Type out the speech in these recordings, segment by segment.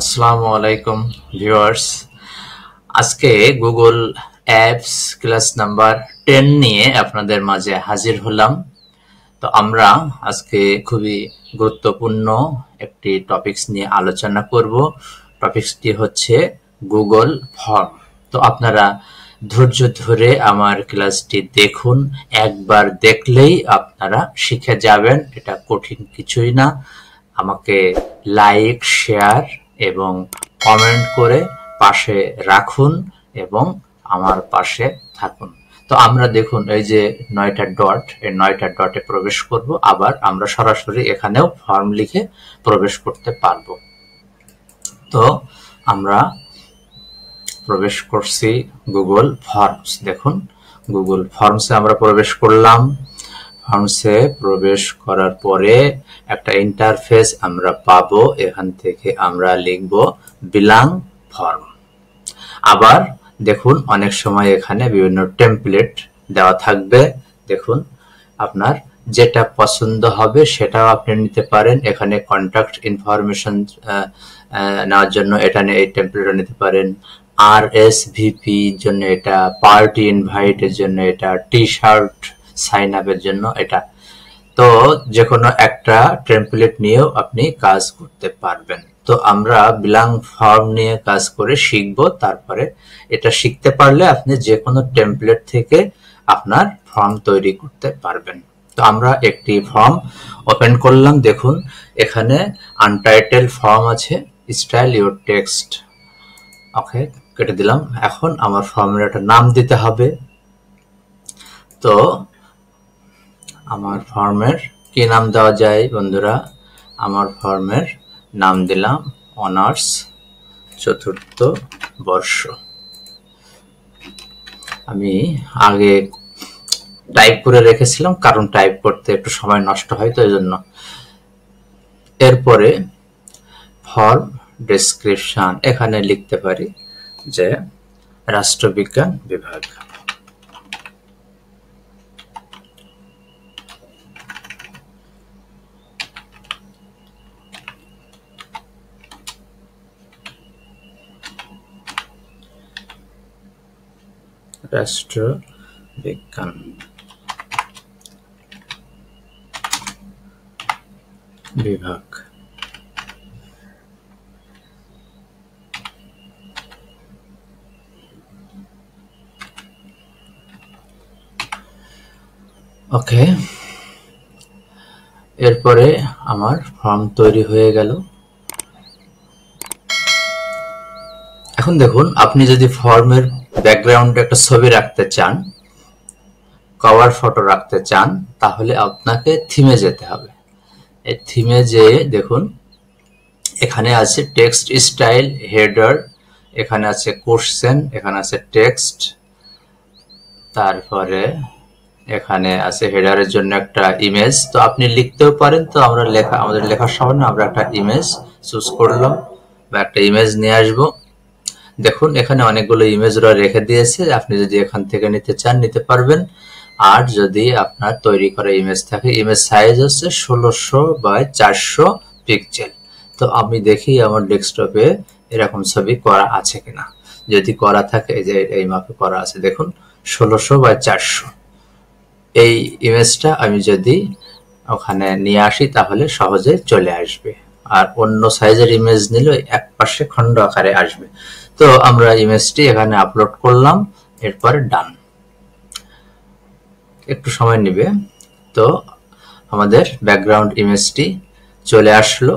আসসালামু আলাইকুম ভিউয়ার্স। আজকে গুগল অ্যাপস ক্লাস নাম্বার 10 নিয়ে আপনাদের মাঝে হাজির হলাম। তো আমরা আজকে খুবই গুরুত্বপূর্ণ একটি টপিকস নিয়ে আলোচনা করব। টপিকসটি হচ্ছে গুগল ফর্ম। তো আপনারা ধৈর্য ধরে আমার ক্লাসটি দেখুন। একবার দেখলেই আপনারা শিখে যাবেন, এটা কঠিন কিছুই না। আমাকে লাইক, শেয়ার এবং কমেন্ট করে পাশে রাখুন এবং আমার পাশে থাকুন। তো আমরা দেখুন এই যে 9টা ডট, এই 9টা ডটে প্রবেশ করব। আবার আমরা সরাসরি এখানেও ফর্ম লিখে প্রবেশ করতে পারবো। তো আমরা প্রবেশ করছি গুগল ফর্মস। দেখুন গুগল ফর্মসে আমরা প্রবেশ করলাম। ফর্মসে প্রবেশ করার পরে একটা ইন্টারফেস আমরা পাবো। এখান থেকে আমরা লিখব বিলাং ফর্ম। আবার দেখুন অনেক সময় এখানে বিভিন্ন টেমপ্লেট দেওয়া থাকবে। দেখুন আপনার যেটা পছন্দ হবে সেটাও আপনি নিতে পারেন। এখানে কন্ট্যাক্ট ইনফরমেশন নেওয়ার জন্য এটা এই টেমপ্লেটটা নিতে পারেন। RSVP জন্য এটা, পার্টি ইনভাইটের জন্য এটা, টি শার্ট সাইন আপের জন্য এটা। তো যে কোনো একটা টেমপ্লেট নিয়েও আপনি কাজ করতে পারবেন। তো আমরা বিলাং ফর্ম নিয়ে কাজ করে শিখব। তারপরে এটা শিখতে পারলে আপনি যে কোনো টেমপ্লেট থেকে আপনার ফর্ম তৈরি করতে পারবেন। তো আমরা একটি ফর্ম ওপেন করলাম। দেখুন এখানে আনটাইটেল ফর্ম আছে, স্টাইল ইউর টেক্সট। ওকে, কেটে দিলাম। এখন আমার ফর্মের একটা নাম দিতে হবে। তো আমার ফর্মের কি নাম দেওয়া যায় বন্ধুরা? আমার ফর্মের নাম দিলাম অনার্স চতুর্থ বর্ষ। আমি আগে টাইপ করে রেখেছিলাম, কারণ টাইপ করতে একটু সময় নষ্ট হয়, তো এই জন্য। এরপরে ফর্ম ডেসক্রিপশন, এখানে লিখতে পারি যে রাষ্ট্রবিজ্ঞান বিভাগ। রাষ্ট্রবিজ্ঞান বিভাগ। ওকে, এরপরে আমার ফর্ম তৈরি হয়ে গেল। এখন দেখুন আপনি যদি ফর্মের ব্যাকগ্রাউন্ডে একটা ছবি রাখতে চান, কভার ফটো রাখতে চান, তাহলে আপনাকে থিমে যেতে হবে। এই থিমে যেয়ে দেখুন এখানে আছে টেক্সট স্টাইল, হেডার, এখানে আছে কোশ্চেন, এখানে আছে টেক্সট, তারপরে এখানে আছে হেডারের জন্য একটা ইমেজ। তো আপনি লিখতেও পারেন। তো আমরা আমাদের লেখার সামনে আমরা একটা ইমেজ চুজ করলাম বা একটা ইমেজ নিয়ে আসবো। দেখুন এখানে অনেকগুলো ইমেজ রেখে দিয়েছে, আপনি যদি এখান থেকে নিতে চান নিতে পারবেন। আর যদি আপনার তৈরি করা ইমেজ থাকে, ইমেজ সাইজ হচ্ছে 1600x400 পিক্সেল। তো আমি দেখি আমার ডেস্কটপে এরকম ছবি করা আছে কিনা। যদি করা থাকে, যে এই মাপে করা আছে, দেখুন 1600x400। এই ইমেজটা আমি যদি ওখানে নিয়ে আসি তাহলে সহজে চলে আসবে। আর অন্য সাইজের ইমেজ নিলে এক পাশে খন্ড আকারে আসবে। তো আমরা ইমেজটি এখানে আপলোড করলাম, এরপরে ডান। একটু সময় নেবে। তো আমাদের ব্যাকগ্রাউন্ড ইমেজটি চলে আসলো।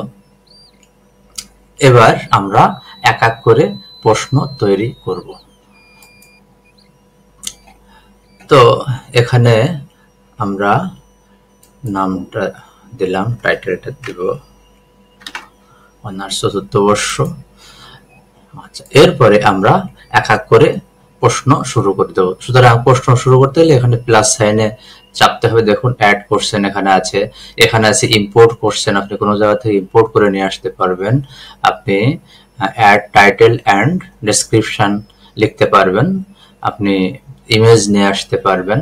এবার আমরা এক এক করে প্রশ্ন তৈরি করব। তো এখানে আমরা নামটা দিলাম, টাইটেলটা দিব অনার্স চতুর্থ বর্ষ। আচ্ছা, এরপরে আমরা এক এক করে প্রশ্ন শুরু করে দেবো। সুতরাং প্রশ্ন শুরু করতে গেলে এখানে প্লাস সাইনে চাপতে হবে। দেখুন অ্যাড কোশ্চেন এখানে আছে, এখানে আছে ইম্পোর্ট কোশ্চেন। আপনি কোনো জায়গা থেকে ইম্পোর্ট করে নিয়ে আসতে পারবেন। আপনি অ্যাড টাইটেল অ্যান্ড ডেসক্রিপশন লিখতে পারবেন। আপনি ইমেজ নিয়ে আসতে পারবেন।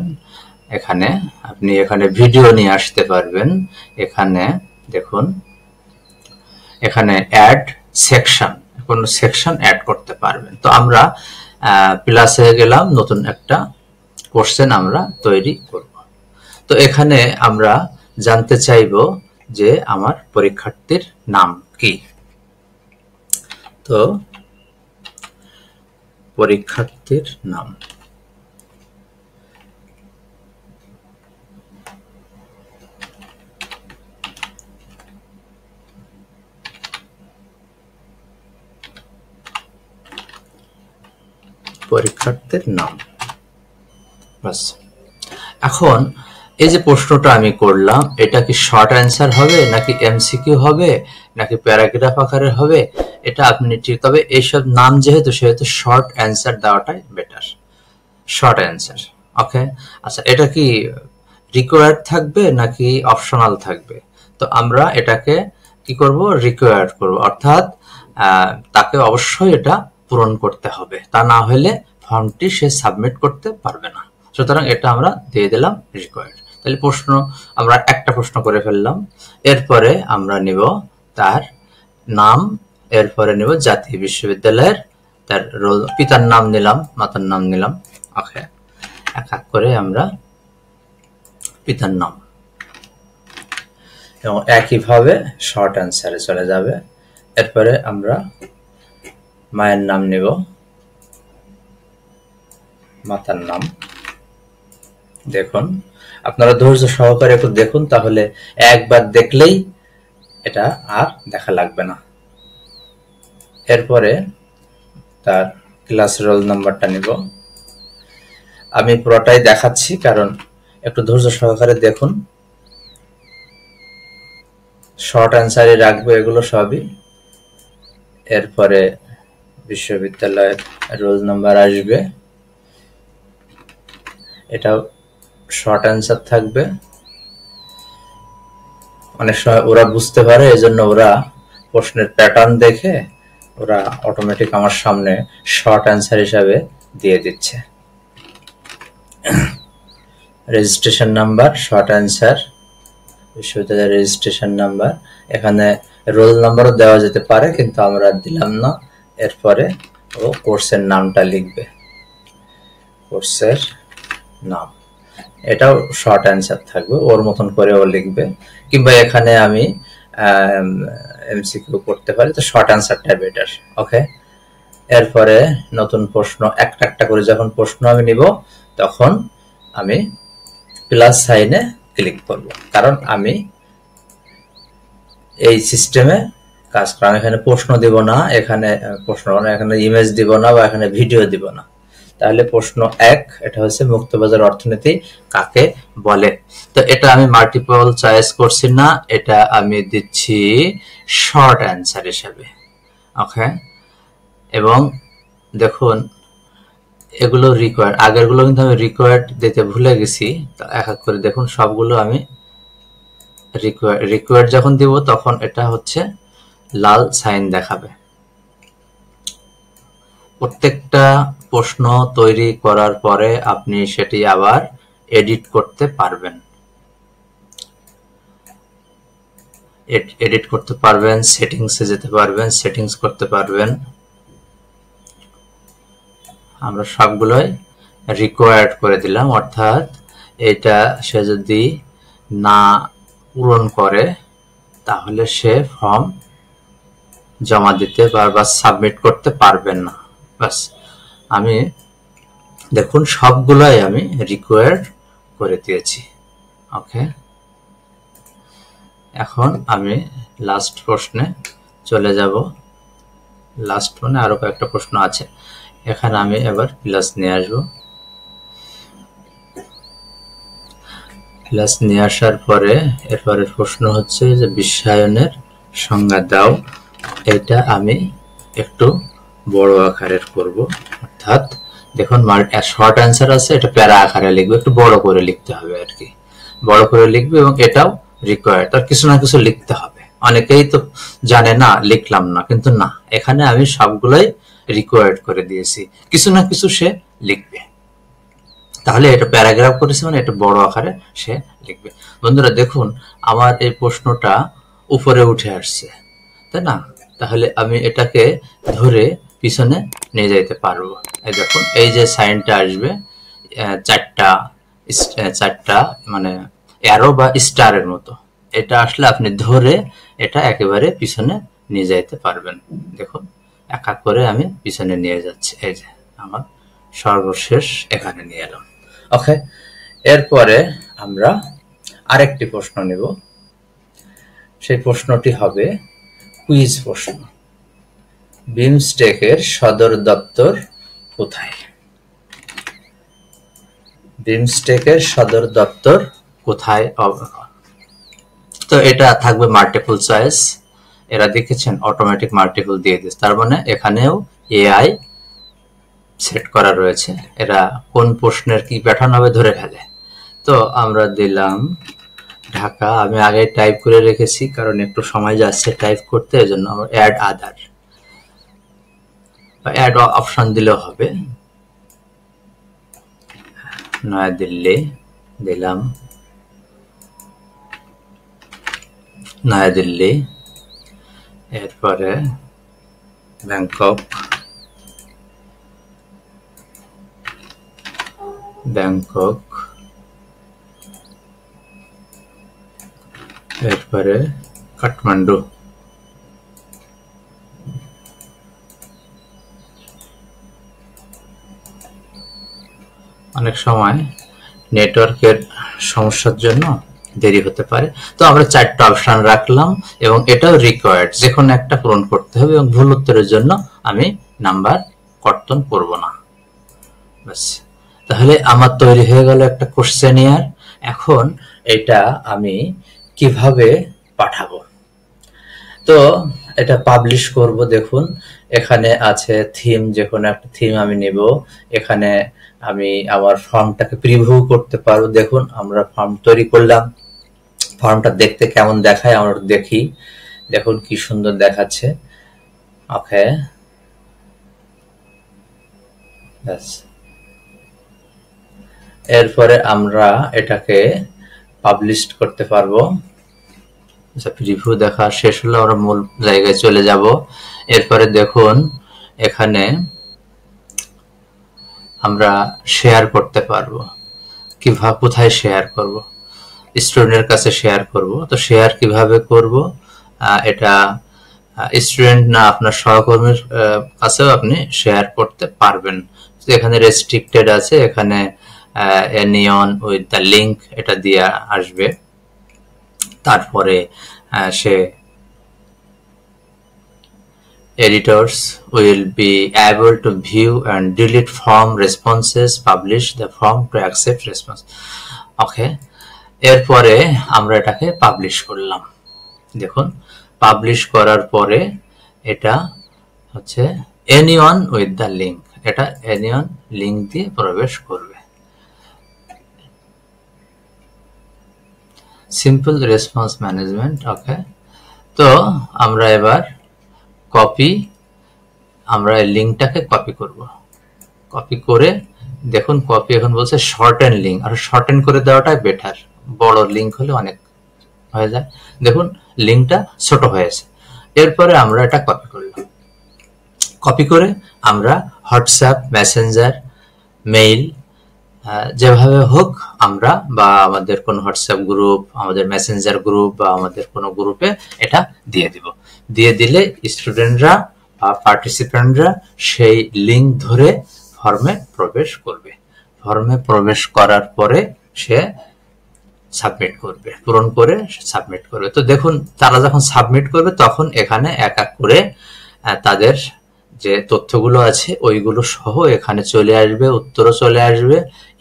এখানে আপনি এখানে ভিডিও নিয়ে আসতে পারবেন। এখানে দেখুন এখানে অ্যাড সেকশন, কোনো সেকশন অ্যাড করতে পারবেন। তো আমরা প্লাসে গেলাম, নতুন একটা কোশ্চেন আমরা তৈরি করব। তো এখানে আমরা জানতে চাইব যে আমার পরীক্ষার্থীর নাম কি। তো পরীক্ষার্থীর নাম, পরীক্ষার্থীর নাম, বাস। এখন এই যে প্রশ্নটা আমি করলাম, এটা কি শর্ট অ্যান্সার হবে নাকি এমসিকিউ হবে নাকি প্যারাগ্রাফ আকারে হবে, এটা আপনি ঠিক, তবে এইসব নাম যেহেতু সেহেতু শর্ট অ্যান্সার দেওয়াটাই বেটার, শর্ট অ্যান্সার। ওকে, আচ্ছা, এটা কি রিকোয়ার্ড থাকবে নাকি অপশনাল থাকবে? তো আমরা এটাকে কি করব, রিকোয়ার্ড করব, অর্থাৎ তাকে অবশ্যই এটা পূরণ করতে হবে, তা না হলে ফর্মটি সে সাবমিট করতে পারবে না। সুতরাং এটা আমরা দিয়ে দিলাম রিকোয়ার্ড। তাহলে প্রশ্ন, আমরা একটা প্রশ্ন করে ফেললাম। এরপরে আমরা নিব তার নাম, এরপরে নিব জাতীয় বিশ্ববিদ্যালয়ের, তার রোল, পিতার নাম নিলাম, মাতার নাম নিলাম। ওকে, এক এক করে আমরা পিতার নাম, এবং একইভাবে শর্ট অ্যান্সারে চলে যাবে। এরপরে আমরা মায়ের নাম নিব, মাতার নাম। দেখুন, আপনারা ধৈর্য সহকারে একটু দেখুন, তাহলে একবার দেখলেই এটা আর দেখা লাগবে না। এরপরে তার ক্লাস রোল নাম্বারটা নিব। আমি পুরোটাই দেখাচ্ছি, কারণ একটু ধৈর্য সহকারে দেখুন। শর্ট অ্যান্সারে রাখবো এগুলো সবই। এরপরে বিশ্ববিদ্যালয়ের রোল নাম্বার আসবে, এটাও শর্ট অ্যান্সার থাকবে। অনেক সময় ওরা বুঝতে পারে, এজন্য ওরা প্রশ্নের প্যাটার্ন দেখে ওরা অটোমেটিক আমার সামনে শর্ট অ্যান্সার হিসাবে দিয়ে দিচ্ছে। রেজিস্ট্রেশন নাম্বার, শর্ট অ্যান্সার, বিশ্ববিদ্যালয়ের রেজিস্ট্রেশন নাম্বার। এখানে রোল নাম্বারও দেওয়া যেতে পারে, কিন্তু আমরা দিলাম না। এরপরে ও কোর্সের নামটা লিখবে, কোর্সের নাম, এটাও শর্ট অ্যান্সার থাকবে, ওর মতন করে ও লিখবে। কিংবা এখানে আমি এমসিকিউ করতে পারি, তো শর্ট অ্যান্সারটা বেটার। ওকে, এরপরে নতুন প্রশ্ন, একটা একটা করে যখন প্রশ্ন আমি নিব, তখন আমি প্লাস সাইনে ক্লিক করব, কারণ আমি এই সিস্টেমে কাজ করা। আমি এখানে প্রশ্ন দিব না, এখানে প্রশ্ন, এখানে ইমেজ দিব না, বা এখানে ভিডিও দিব না। তাহলে প্রশ্ন 1, এটা হচ্ছে মুক্তবাজার অর্থনীতি কাকে বলে। তো এটা আমি মাল্টিপল চয়েস করছি না, এটা আমি দিচ্ছি শর্ট অ্যান্সার হিসাবে। ওকে, এবং দেখুন এগুলো রিকোয়ার্ড, আগেরগুলো কিন্তু আমি রিকোয়ার্ড দিতে ভুলে গেছি। তো এক এক করে দেখুন, সবগুলো আমি রিকোয়ার্ড যখন দিব তখন এটা হচ্ছে লাল সাইন দেখাবে। প্রত্যেকটা প্রশ্ন তৈরি করার পরে আপনি সেটি আবার এডিট করতে পারবেন, এডিট করতে পারবেন, সেটিংসে যেতে পারবেন, সেটিংস করতে পারবেন। আমরা সবগুলোই রিকোয়ার্ড করে দিলাম, অর্থাৎ এটা সে যদি না পূরণ করে তাহলে সে ফর্ম জমা দিতে বা সাবমিট করতে পারবেন না। বাস, আমি দেখুন সবগুলোই আমি রিকোয়ার্ড করে দিয়েছি। ওকে, এখন আমি লাস্ট প্রশ্নে চলে যাব। লাস্ট মানে আরো কয়েকটা প্রশ্ন আছে, এখানে আমি এবার প্লাস নিয়ে আসবো। প্লাস নিয়ে আসার পরে এরপরের প্রশ্ন হচ্ছে যে বিশ্বায়নের সংজ্ঞা দাও। এটা আমি একটু বড় আকারের করব, অর্থাৎ দেখুন শর্ট অ্যান্সার আছে, এটা প্যারা আকারে লিখবে, একটু বড় করে লিখতে হবে আর কি, বড় করে লিখবে। এবং এটাও রিকোয়ার্ড, তার কিছু না কিছু লিখতে হবে। অনেকেই তো জানে না, লিখলাম না, কিন্তু না, এখানে আমি সবগুলোই রিকোয়ার্ড করে দিয়েছি, কিছু না কিছু সে লিখবে। তাহলে এটা প্যারাগ্রাফ করেছে মানে এটা বড় আকারে সে লিখবে। বন্ধুরা দেখুন, আমার এই প্রশ্নটা উপরে উঠে আসছে, তাই না? তাহলে আমি এটাকে ধরে পিছনে নিয়ে যাইতে পারবো। এই দেখুন এই যে সাইনটা আসবে চারটা মানে অ্যারো বা স্টারের মতো, এটা আসলে আপনি ধরে এটা একেবারে পিছনে নিয়ে যাইতে পারবেন। দেখুন এক এক করে আমি পিছনে নিয়ে যাচ্ছি, এই যে আমার সর্বশেষ এখানে নিয়ে এলাম। ওকে, এরপরে আমরা আরেকটি প্রশ্ন নেব। সেই প্রশ্নটি হবে কুইজ প্রশ্ন। বিমস্টেকের সদর দপ্তর কোথায়? বিমস্টেকের সদর দপ্তর কোথায়? তো এটা থাকবে মাল্টিপল চয়েস। এরা দেখেছেন অটোমেটিক মাল্টিপল দিয়ে দিচ্ছে, তার মানে এখানেও এআই সেট করা রয়েছে, এরা কোন প্রশ্নের কি প্যাটার্ন হবে ধরে ফেলে। তো আমরা দিলাম ঢাকা, আমি আগে টাইপ করে রেখেছি কারণ একটু সময় যাচ্ছে টাইপ করতে, এজন্য আমরা অ্যাড আদার বা অ্যাড অপশন দিলেও হবে। নয়াদিল্লি দিলাম, নয়াদিল্লি, এরপরে ব্যাংকক, ব্যাংকক, এরপরে কাঠমান্ডু, অনেক সময় নেটওয়ার্কের সমস্যার জন্য দেরি হতে পারে। তো আমরা চারটা অপশন রাখলাম এবং এটাও রিকোয়ার্ড, যে কোনো একটা পূরণ করতে হবে এবং ভুল উত্তরের জন্য আমি নাম্বার কর্তন করব না। ব্যাস, তাহলে আমার তৈরি হয়ে গেল একটা কোশ্চেনিয়ার। এখন এটা আমি কিভাবে পাঠাবো? তো এটা পাবলিশ করব। দেখুন এখানে আছে থিম, যে কোনো একটা থিম আমি নেব। এখানে আমি আমার ফর্মটাকে প্রিভিউ করতে পারবো। দেখুন আমরা ফর্ম তৈরি করলাম, ফর্মটা দেখতে কেমন দেখায় আমরা দেখি। দেখুন কি সুন্দর দেখাচ্ছে। ওকে, এরপরে আমরা এটাকে পাবলিশ করতে পারবো। প্রিভিউ দেখা শেষ হলে আমরা মূল জায়গায় চলে যাব। এরপরে দেখুন এখানে আমরা শেয়ার করতে পারবো। কিভাবে, কোথায় শেয়ার করব? স্টুডেন্টের কাছে শেয়ার করব। তো শেয়ার কিভাবে করব? এটা স্টুডেন্ট না আপনার সহকর্মীর কাছেও আপনি শেয়ার করতে পারবেন। এখানে রেস্ট্রিক্টেড আছে, এখানে এনিয়ন উইথ দ্য লিঙ্ক এটা দিয়ে আসবে। তারপরে সে editors will be able to view and delete form responses, publish the form to accept response. ওকে, এরপরে আমরা এটাকে পাবলিশ করলাম। দেখুন পাবলিশ করার পরে এটা হচ্ছে এনিওয়ান উইথ দ্য লিঙ্ক, এটা এনিওয়ান লিঙ্ক দিয়ে প্রবেশ করবে। Simple response management. ওকে, তো আমরা এবার কপি, আমরা এই লিঙ্কটাকে কপি করব। কপি করে দেখুন কপি এখন বলছে শর্টেন লিঙ্ক, আর শর্টেন করে দেওয়াটাই বেটার, বড় লিঙ্ক হলে অনেক হয়ে যায়। দেখুন লিঙ্কটা ছোট হয়েছে। এরপরে আমরা এটা কপি করলাম। কপি করে আমরা হোয়াটসঅ্যাপ, মেসেঞ্জার, মেইল, যেভাবে হোক আমরা, বা আমাদের কোন হোয়াটসঅ্যাপ গ্রুপ, আমাদের মেসেঞ্জার গ্রুপ বা আমাদের কোনো গ্রুপে এটা দিয়ে দিব। দিয়ে দিলে স্টুডেন্টরা বা পার্টিসিপেন্টরা সেই লিঙ্ক ধরে ফর্মে প্রবেশ করবে। ফর্মে প্রবেশ করার পরে সে সাবমিট করবে, পূরণ করে সাবমিট করবে। তো দেখুন তারা যখন সাবমিট করবে তখন এখানে এক এক করে তাদের যে তথ্যগুলো আছে ওইগুলো সহ এখানে চলে আসবে, উত্তরও চলে আসবে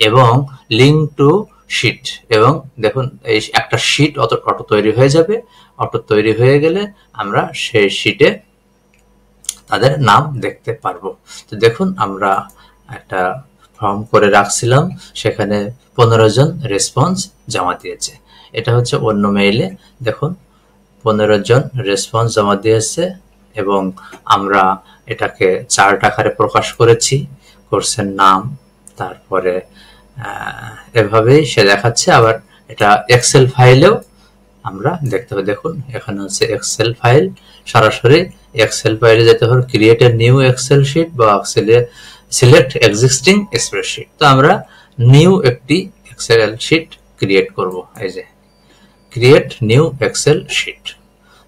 এবং লিঙ্ক টু শিট। এবং দেখুন এই একটা শিট অটো তৈরি হয়ে যাবে। অটো তৈরি হয়ে গেলে আমরা সেই শিটে তাদের নাম দেখতে পারবো। তো দেখুন আমরা একটা ফর্ম করে রাখছিলাম, সেখানে 15 জন রেসপন্স জমা দিয়েছে। এটা হচ্ছে অন্য মেইলে। দেখুন 15 জন রেসপন্স জমা দিয়েছে এবং আমরা এটাকে চার্ট আকারে প্রকাশ করেছি। কোর্সের নাম, তারপরে এভাবেই সে দেখাচ্ছে। আবার এটা এক্সেল ফাইলেও আমরা দেখতে হবে। দেখুন এখানে হচ্ছে এক্সেল ফাইল, সরাসরি এক্সেল ফাইলে যেতে হবে, create a new Excel sheet বা সিলেক্ট এক্সিস্টিং স্প্রেডশিট। তো আমরা নিউ একটি এক্সেল শিট ক্রিয়েট করব। এই যে ক্রিয়েট নিউ এক্সেল শিট,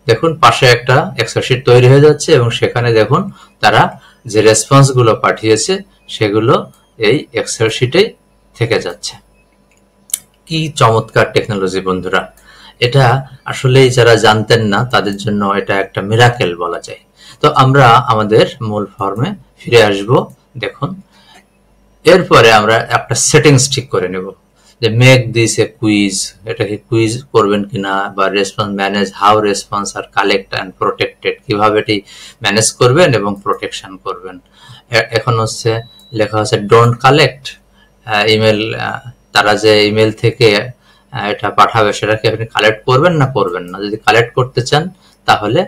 দেখুন পাশে একটা এক্সেল শিট তৈরি হয়ে যাচ্ছে এবং সেখানে দেখুন তারা যে রেসপন্স গুলো পাঠিয়েছে সেগুলো এই এক্সেল শিটেই থেকে যাচ্ছে। কি চমৎকার টেকনোলজি বন্ধুরা! এটা আসলেই যারা জানতেন না তাদের জন্য এটা একটা মিরাকেল বলা যায়। তো আমরা আমাদের মূল ফর্মে ফিরে আসব। দেখুন এরপরে আমরা একটা সেটিংস ঠিক করে নেব যে মেক দিস এ কুইজ, এটাকে কুইজ করবেন কিনা, বা response manage how response are collect and protected, কিভাবে এটি ম্যানেজ করবেন এবং প্রোটেকশন করবেন। এখন হচ্ছে লেখা হচ্ছে ডোন্ট কালেক্ট ইমেল, তারা যে ইমেল থেকে এটা পাঠাবে সেটাকে আপনি কালেক্ট করবেন না করবেন না। যদি কালেক্ট করতে চান তাহলে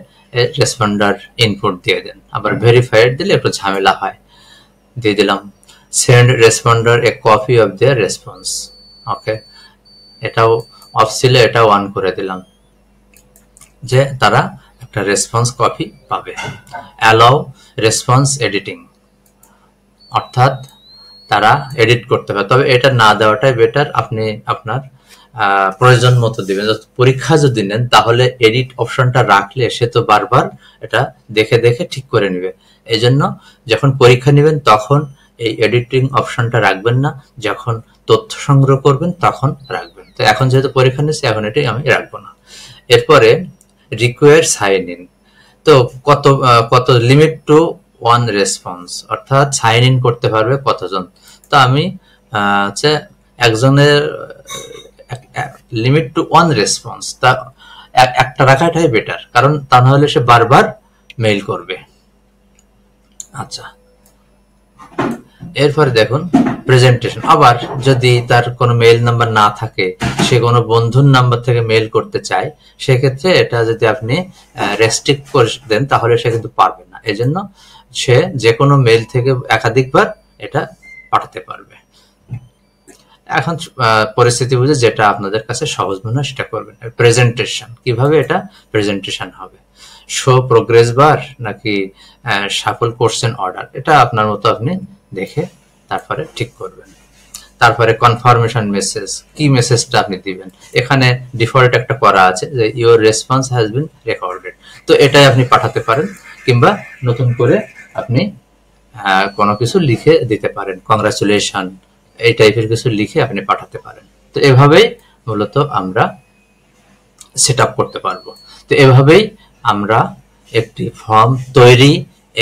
রেসপন্ডার ইনপুট দিয়ে দেন। আবার ভেরিফাইড দিলে একটু ঝামেলা হয়, দিয়ে দিলাম send responder a copy of their response. Okay, এটাও অফ ছিল, এটাও অন করে দিলাম যে তারা একটা রেসপন্স কপি পাবে। অ্যালাউ রেসপন্স এডিটিং, অর্থাৎ তারা এডিট করতে পারে, তবে এটা না দেওয়াটাই বেটার। আপনি আপনার প্রয়োজন মতো দিবেন। পরীক্ষা যদি নেন তাহলে এডিট অপশনটা রাখলে সে তো বারবার এটা দেখে দেখে ঠিক করে নিবে। এই জন্য যখন পরীক্ষা নেবেন তখন এই এডিটিং অপশনটা রাখবেন না, যখন তথ্য সংগ্রহ করবেন তখন রাখবেন। তো এখন যেহেতু পরীক্ষা নিচ্ছি এখন এটাই আমি রাখবো না। এরপরে রিকোয়ার সাইন ইন, তো কত লিমিট টু ওয়ান রেসপন্স, অর্থাৎ সাইন ইন করতে পারবে কতজন। তো আমি হচ্ছে একজনের লিমিট টু ওয়ান রেসপন্স, তা একটা রাখাটাই বেটার, কারণ তা না হলে সে বারবার মেইল করবে। আচ্ছা, এরপরে দেখুন প্রেজেন্টেশন। আবার যদি তার কোনো মেইল নাম্বার না থাকে, সে কোনো বন্ধুর নাম্বার থেকে মেইল করতে চায়, সেক্ষেত্রে এটা যদি আপনি রেস্ট্রিক্ট করে দেন তাহলে সে কিন্তু পারবে না। এজন্য সে যে কোনো মেইল থেকে একাধিকবার এটা পাঠাতে পারবে। এখন পরিস্থিতি বুঝে যেটা আপনাদের কাছে সহজ মনে হয় সেটা করবেন। প্রেজেন্টেশন, কিভাবে এটা প্রেজেন্টেশন হবে, শো প্রোগ্রেস বার নাকি শাফল কোশ্চেন অর্ডার, এটা আপনার মতো আপনি দেখে তারপরে ঠিক করবেন। তারপরে কনফার্মেশন মেসেজ, কি মেসেজটা আপনি দিবেন। এখানে ডিফল্ট একটা করা আছে যে your response has been recorded, তো এটাই আপনি পাঠাতে পারেন, কিংবা নতুন করে আপনি কোনো কিছু লিখে দিতে পারেন, কংগ্রাচুলেশন এই টাইপের কিছু লিখে আপনি পাঠাতে পারেন। তো এভাবেই মূলত আমরা সেট আপ করতে পারবো। তো এভাবেই আমরা একটি ফর্ম তৈরি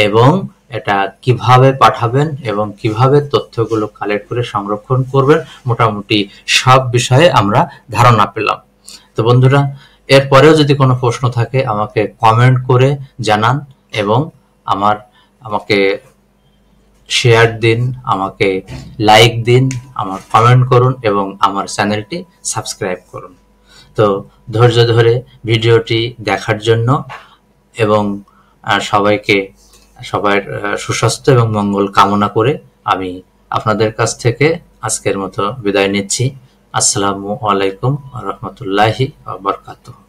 এবং এটা কিভাবে পাঠাবেন এবং কিভাবে তথ্যগুলো কালেক্ট করে সংরক্ষণ করবেন, মোটামুটি সব বিষয়ে আমরা ধারণা পেলাম। তো বন্ধুরা, এরপরেও যদি কোনো প্রশ্ন থাকে আমাকে কমেন্ট করে জানান এবং আমাকে শেয়ার দিন, আমাকে লাইক দিন, আমার কমেন্ট করুন এবং আমার চ্যানেলটি সাবস্ক্রাইব করুন। তো ধৈর্য ধরে ভিডিওটি দেখার জন্য এবং সবার সুস্বাস্থ্য এবং মঙ্গল কামনা করে আমি আপনাদের কাছ থেকে আজকের মতো বিদায় নিচ্ছি। আসসালামু আলাইকুম ওয়া রাহমাতুল্লাহি ওয়া বারাকাতুহু।